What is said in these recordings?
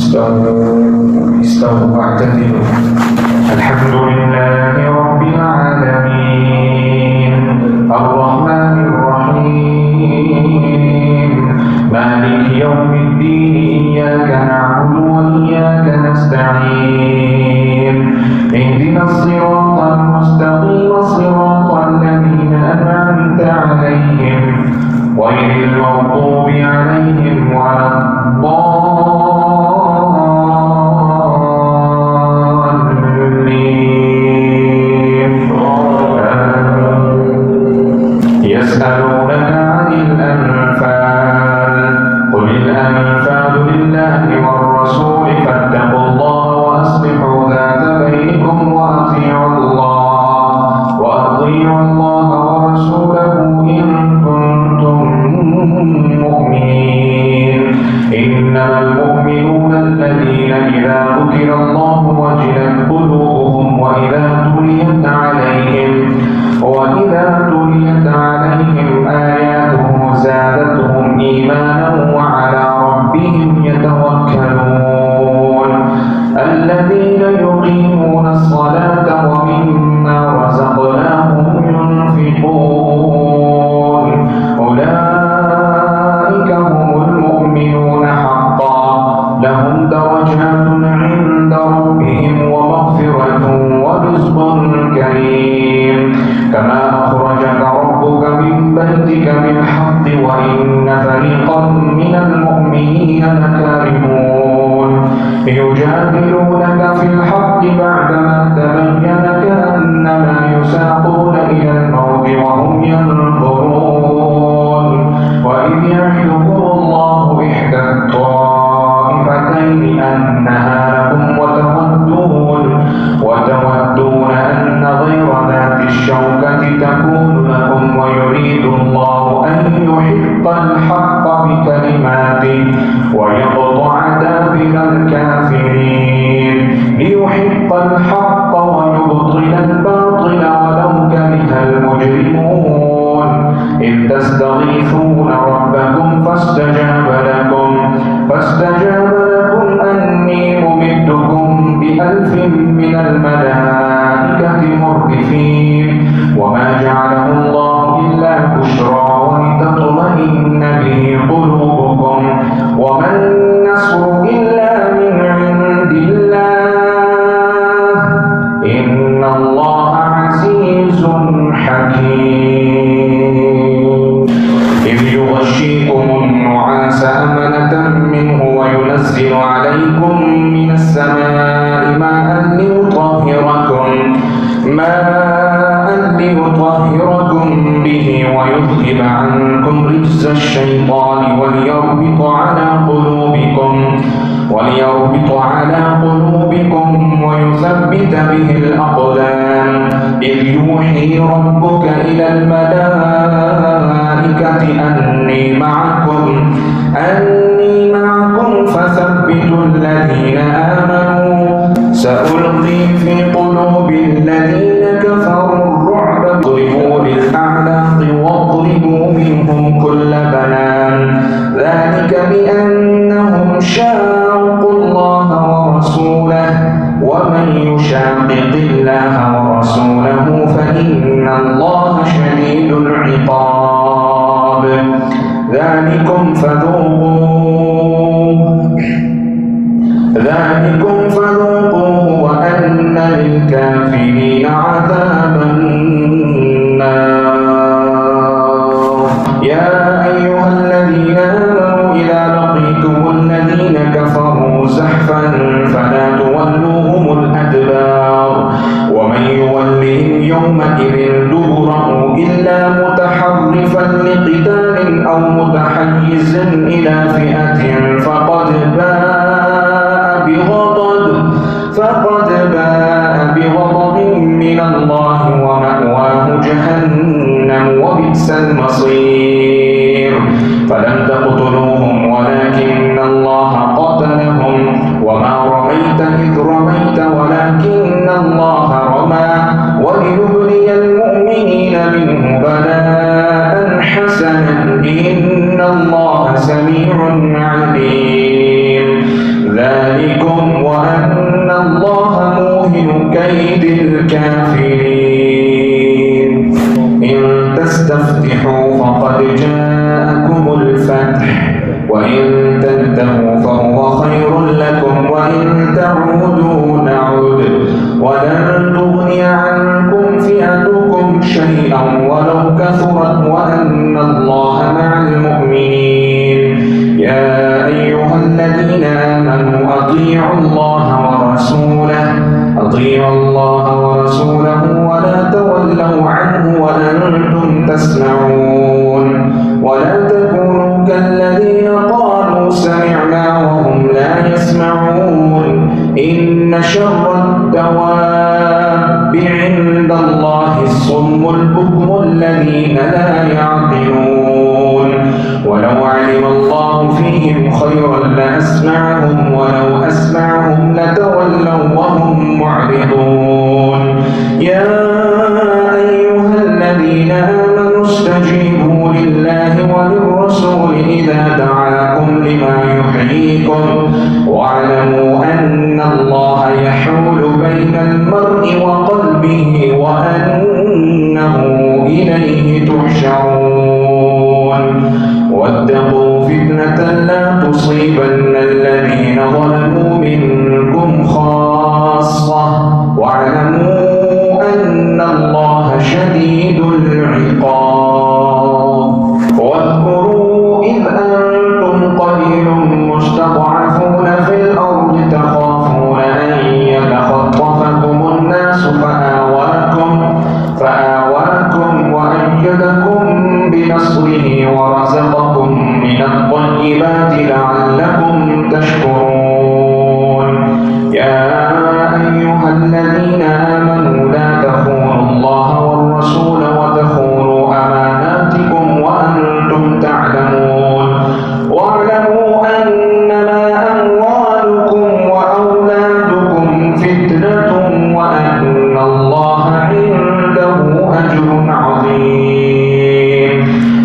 استووا واعتدلوا. الحمد لله رب العالمين الرحمن الرحيم مالك يوم الدين إياك نعبد وإياك نستعين اهدنا الصراط المستقيم صراط الذين أنعمت عليهم غير المغضوب عليهم ولا الضالين. يسألونك عن الأنفال قل الأنفال لله والرسول فاتقوا الله وأصلحوا ذات بينكم وأطيعوا الله ورسوله إن كنتم مؤمنين. إنما المؤمنون الذين إذا ذكر الله وجلت قلوبهم وإذا تليت عليهم آياته زادتهم إيمانا وعلى ربهم يتوكلون. الذين يقيمون الصلاة ومما رزقناهم ينفقون أولئك هم المؤمنون حقا لهم درجات عند ربهم ومغفرة ورزق كريم. كما أخرجك ربك من بيتك بالحق وإن فريقا من المؤمنين لكارهون يجادلونك في الحق بعدما تبين كأنما يساقون إلى الموت وهم ينظرون. وإذ يعدكم الله إحدى الطائفتين أنها لكم وتودون أن غير ذات الشوكة تكون لكم ويريد الله أن يحق الحق بكلماته ويقطع دابر الكافرين ليحق الحق ويبطل الباطل ولو كره المجرمون. إذ تستغيثون ربكم فاستجاب لكم أني ممدكم ب1000 من الملائكة مردفين. وما جعله الله إلا بشرى ولتطمئن به قلوبكم وما النصر إلا من عند الله إن الله عزيز حكيم. إذ يغشيكم النعاس أمنة منه وينزل عليكم من السماء ماء ليطهركم به ويذهب عنكم رجز الشيطان وليربط على قلوبكم ويثبت به الأقدام. إذ يوحي ربك إلى الملائكة أني معكم فثبتوا الذين آمنوا سألقي في قلوب الذين كفروا الرعب اضربوا بالأعناق واضربوا منهم كل بنان ذلك بأنهم شاقوا الله ورسوله ومن يشاقق الله ورسوله فإن الله شديد العقاب. ذلكم فذوقوه وأن للكافرين عذاب النار. يا أيها الذين آمنوا إذا لقيتم الذين كفروا زحفا فلا تولوهم الأدبار ومن يولهم يومئذ دبره إلا متحرفا لقتال أو متحيز إلى فئة فقد باء بغضب من الله ومأواه جهنم وبئس المصير. فلم تقتلوهم ولكن الله قتلهم وما رميت إذ رميت ولكن الله رمى وليبلي المؤمنين منه بلاء حسنا إن الله سميع عليم. ذلك الذين آمنوا أطيعوا الله ورسوله ولا تولوا عنه وأنتم تسمعون ولا تكونوا كالذين قالوا سمعنا وهم لا يسمعون إن شر الدواب عند الله الصم البكم الذين لا يعقلون ولو علم الله فيهم خيرا لأسمعهم ولو أسمعهم لتولوا وهم معرضون يا أيها الذين آمنوا استجيبوا لله وللرسول إذا دعاكم لما يحييكم واعلموا أن الله يحول بين المرء وقلبه وأنه إليه تحشرون واتقوا فتنة لا تصيبن الذين ظلموا منكم خاصة واعلموا أن الله شديد العقاب واذكروا إذ أنتم قليل مستضعفون في الأرض تخافون أن يتخطفكم الناس فآواكم وأيدكم بنصره ورزقكم من الطيبات لعلكم تشكرون يا أيها الذين آمنوا لا تخونوا الله والرسول وتخونوا أماناتكم وأنتم تعلمون واعلموا أنما أموالكم وأولادكم فتنة وأن الله عنده أجر عظيم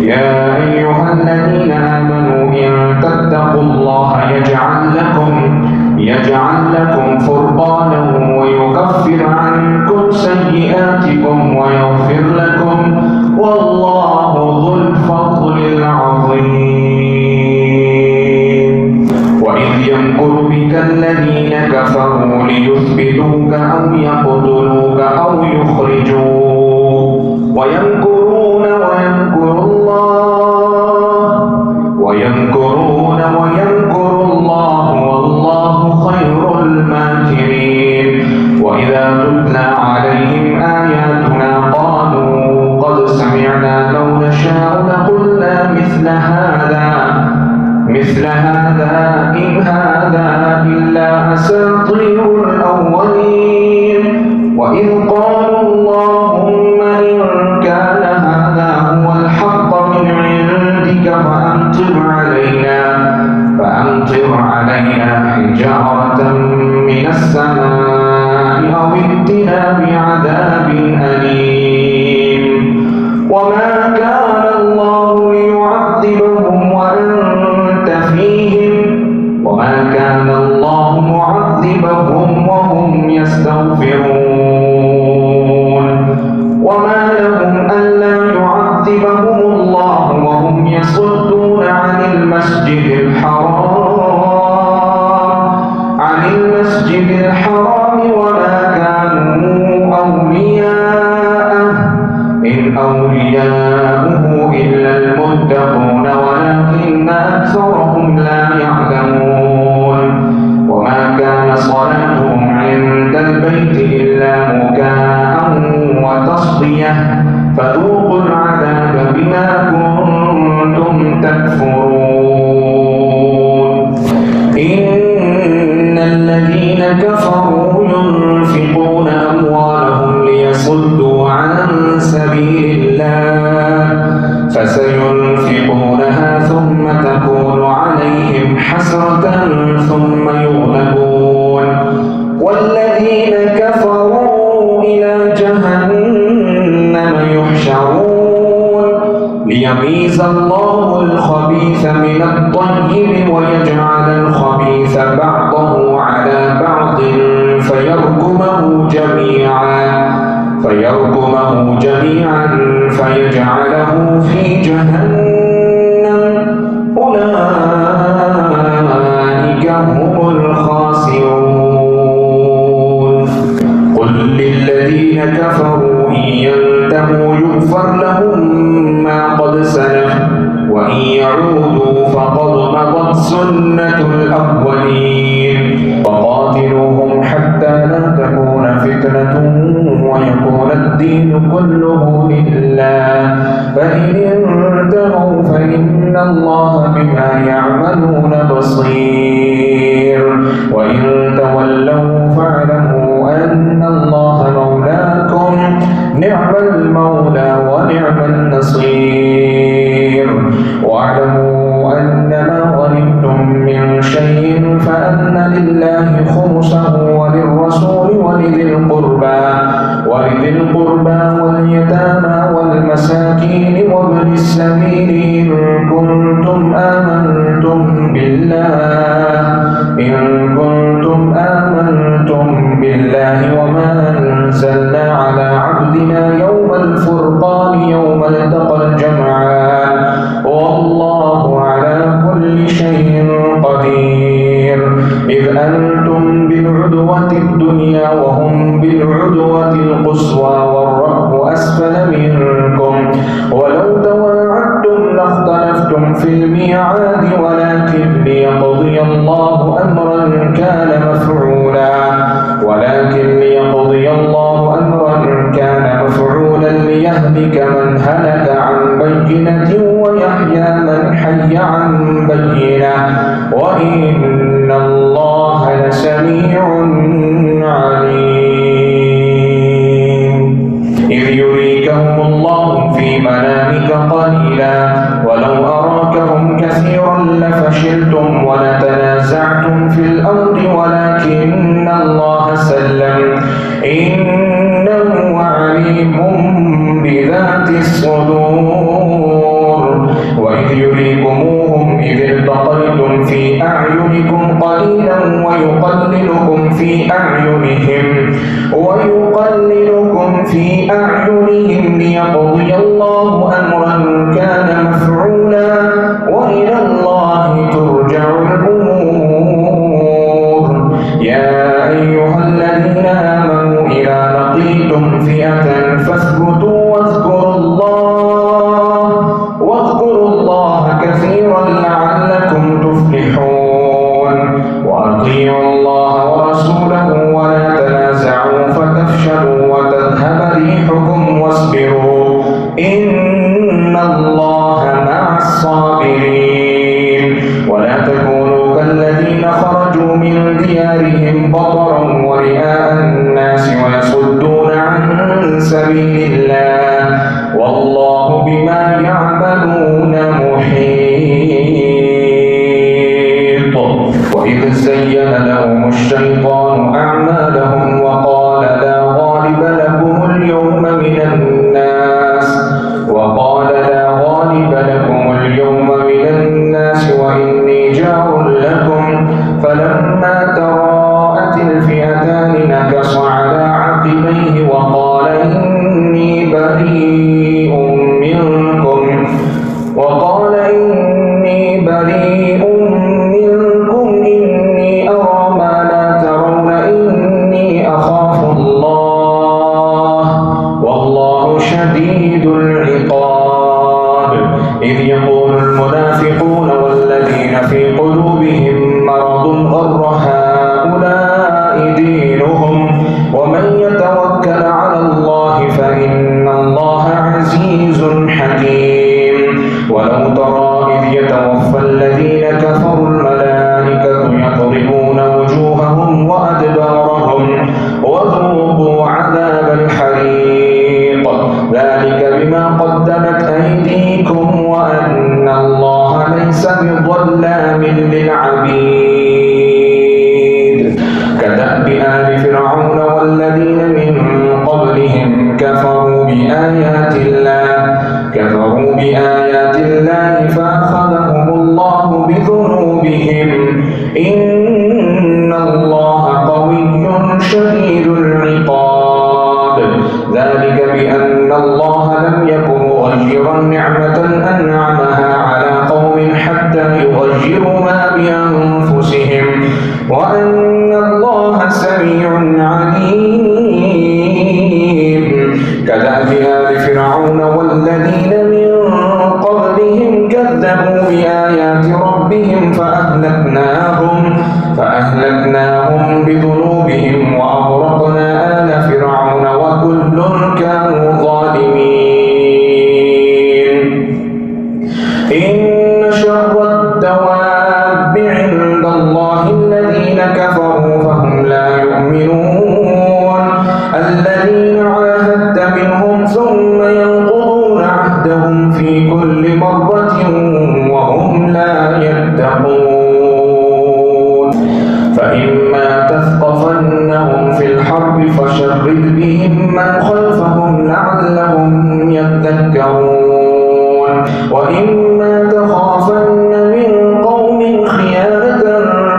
يا أيها الذين آمنوا إن تتقوا الله يجعل لكم فرقانا ويكفر عنكم سيئاتكم ويغفر لكم والله ذو الفضل العظيم وإذ يمكر بك الذين كفروا ليثبتوك أو يقتلوك أو يخرجوك ويمكرون ويمكر الله والله خير الماكرين وإذا تتلى عليهم آياتنا قالوا قد سمعنا لو نشاء لقلنا مثل هذا إن هذا إلا أساطير الأولين وإذ قالوا اللهم إن كان هذا هو الحق من عندك فأمطر علينا حجارة من السماء أو ائتنا بعذاب أليم وما كان الله ليعذبهم وأنت فيهم وما كان الله معذبهم وهم يستغفرون وما لهم ألا يعذبهم الله وهم يصدون عن المسجد الحرام وما كانوا أولياءه إن أولياؤه إلا المتقون ولكن أكثرهم لا يعلمون وما كان صلاتهم عند البيت إلا مكاء وتصدية فذوقوا العذاب بما كنتم تكفرون إن الذين كفروا ينفقون أموالهم ليصدوا عن سبيل الله فسينفقونها ثم تكون عليهم حسرة ثم يغلبون والذين كفروا إلى جهنم يحشرون ليميز الله الخبيث من الطيب ويجعل الخبيث بعضه على بعض فيركمه جميعا فيجعله في جهنم أولئك هم الخاسرون قل للذين كفروا إن ينتهوا يغفر لهم ما قد سلف وإن يعودوا فقد مضت سنة الأولين وإن تولوا فاعلموا أن الله مولاكم نعم المولى ونعم النصير واعلموا أنما غنمتم من شيء فأن لله خمسه وللرسول ولذي القربى واليتامى والمساكين وابن السبيل إن كنتم آمنتم بالله وما أنزلنا على عبدنا يوم الفرقان يوم التقى الجمعان والله على كل شيء قدير إذ أنتم بالعدوة الدنيا وهم بالعدوة القصوى والركب أسفل منكم ولو تواعدتم لاختلفتم في الميعاد ولكن ليقضي الله أمرا كان مفعولا ليهلك من هلك عن بينة ويحيى من حي عن بينة وإن الله لسميع عليم إذ يريكهم الله في منامك قليلا ولو أراكهم كثيرا لفشلتم ولتنازعتم في الأمر ولكن الله سلم إنه عليم بذات الصدور وإذ يريكموهم إذ التقيتم في أعينكم قليلا ويقللكم في أعينهم ليقضي الله أمرا كان مفعولا وإلى الله ترجع الأمور يا أيها الذين آمنوا إذا لقيتم فئة فاثبتوا واذكروا الله كثيرا لعلكم تفلحون وأطيعوا الله ورسوله ولا تنازعوا فتفشلوا وتذهب ريحكم واصبروا إن الله مع الصابرين ولا تكونوا كالذين خرجوا من ديارهم بطرا ورئاء الناس ويصدون عن سبيل الله والله بما يعملون محيط وإذ زين لهم الشيطان أعمالهم وقال لا غالب لكم اليوم من الناس وإني جار لكم فلما تراءت الفئتان نكص على عقبيه وقال إني بريء منكم إني أرى ما لا ترون إني أخاف الله والله شديد العقاب إذ يقول المنافقون والذين في قلوبهم مرض غر هؤلاء دينهم ومن يتوكل على الله فإن الله عزيز حكيم ولو ترى إذ يتوفى الذين كفروا الملائكة يضربون وجوههم وأدبارهم وذوقوا عذاب الحريق ذلك بما قدمت أيديكم وأن الله ليس بظلام للعبيد كدأب آل فرعون والذين من قبلهم كفروا بآيات الله فأخذهم الله بذنوبهم إن الله قوي شديد العقاب ذلك بأن الله لم يكن مغيرا نعمة أنعمها على قوم حتى يغيروا ما بأنفسهم وأن الله سميع عليم كدأب آل فرعون والذين من قبلهم كذبوا بآيات ربهم فأهلكناهم بذنوبهم وأغرقنا آل فرعون وكل كانوا ظالمين إن شر الدواب عند الله الذين كفروا فهم لا يؤمنون الذين عاهدت منهم ثم ينقضون عهدهم في كل مرة وهم لا يتقون فإما تثقفنهم في الحرب فشرد بهم من خلفهم لعلهم يذكرون وإما تخافن من قوم خيانة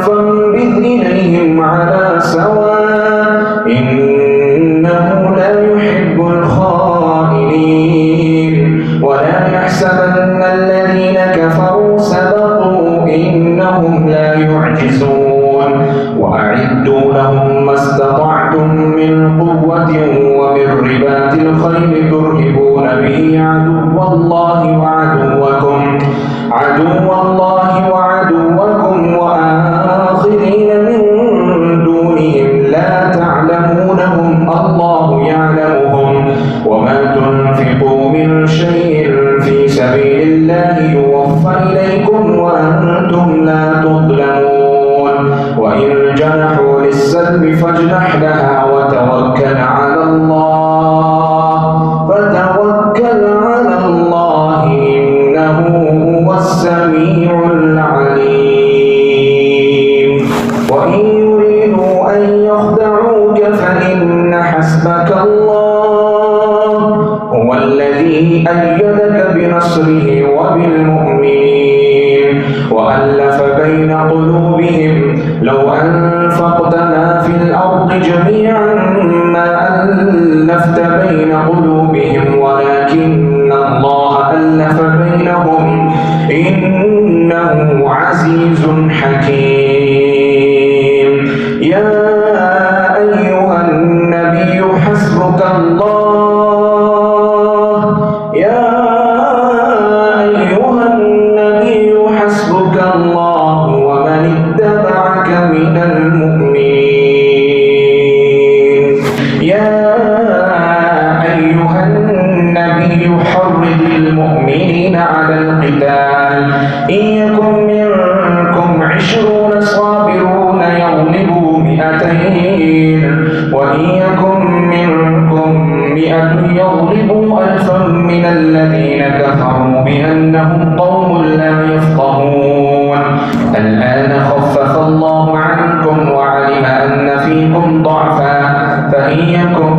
فانبذ إليهم على سواء إنه لا يحب الخائنين ولا يحسبن الذين كفروا سبقوا إنهم لا يعجزون وأعدوا لهم ما استطعتم من قوة ومن رباط الخيل ترهبون به عدو الله وعدوكم وآخرين من دونهم لا تعلمونهم الله يعلمهم وما تنفقوا من شيء في سبيل الله يوفى إليكم وأنتم لا تظلمون وإن جنحوا للسلم فاجنح لها وتوكل على الله إنه هو السميع العليم وإن يريدوا أن يخدعوك فإن حسبك الله هو الذي أيدك بنصره وبالمؤمنين وألف بين قلوبهم لو أنفقت ما في الأرض جميعا ما ألفت بين قلوبهم ولكن الله ألف بينهم إنه عزيز حكيم يا أيها النبي حسبك الله ومن اتبعك من المؤمنين يا أيها النبي حرض المؤمنين على القتال إن يكن منكم 20 صابرون يغلبوا 200 وإن يكن منكم 100 يغلبوا 1000 من الذين كفروا بأنهم قوم لا يفقهون الآن خفف الله عنكم وعلم أن فيكم ضعفا فإن يكن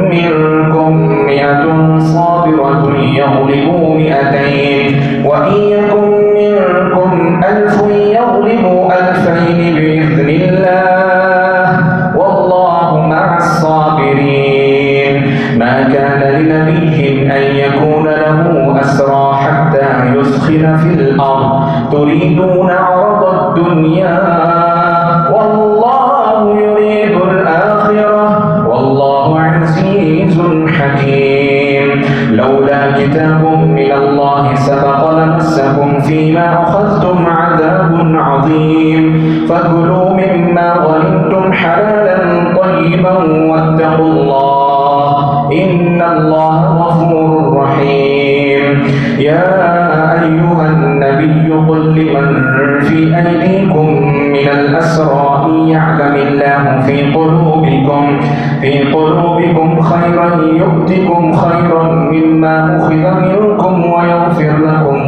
منكم 100 صابرة يغلبوا 200 وإن يكن منكم 1000 يغلبوا 2000 بإذن الله والله مع الصابرين ما كان لنبي أن يكون له أسرى حتى يثخن في الأرض تريدون عرض الدنيا والله يريد الآخرة والله عزيز حكيم لولا كتاب من الله سبق لمسكم فيما أخذتم عذاب عظيم فكلوا مما غنمتم حلالا طيبا واتقوا الله إن الله غفور رحيم يا أيها النبي قل لمن في أيديكم من الأسرى إن يعلم الله في قلوبكم خيرا يؤتكم خيرا مما أخذ منكم ويغفر لكم